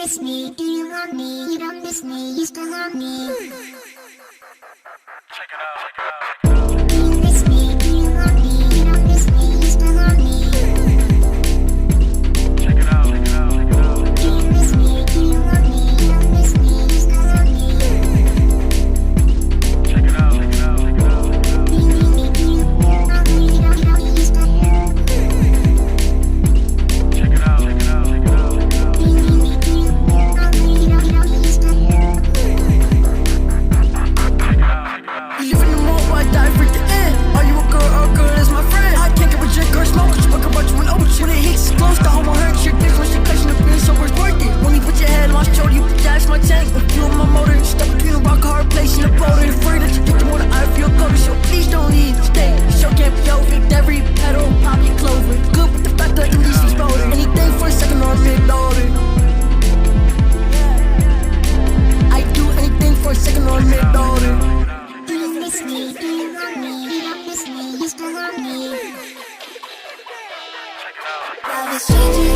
miss me? Do you want me? You don't miss me, you still want me. Check it out, check it out. Do you miss me? Do you want me? You don't miss me, you still want me. Check it out, check it out, check it out. Do you miss me? Do you want me? You don't miss me, you still want me. Check it out, check it out, check it out. Do you need me? Do you want me? You don't still want me. Check it out, check it out, check it out. Do you need me? Do you want me? You don't still want me. You live in the moment where I die for the end. Are you a girl or a girl is my friend? I can't get with your girl smoke, cause you fuck about you when over. When it hits close, the home will hurt your bitch. When she cuts you the bitch, so it's worth it. When you put your head on my shoulder, you dash my tank. If you and my motor, stuck between a rock, a hard place in the boulder. Afraid that you get the more I feel colder, so please don't leave. Stay, show can't be over. Every pedal, pop your clover. Good with the fact that you least exploded. Anything for a second or a mid-loader. I do anything for a second or a mid-loader. Do you miss me? Do you want me? You don't miss me, you still want me. Check it out. Love is changing,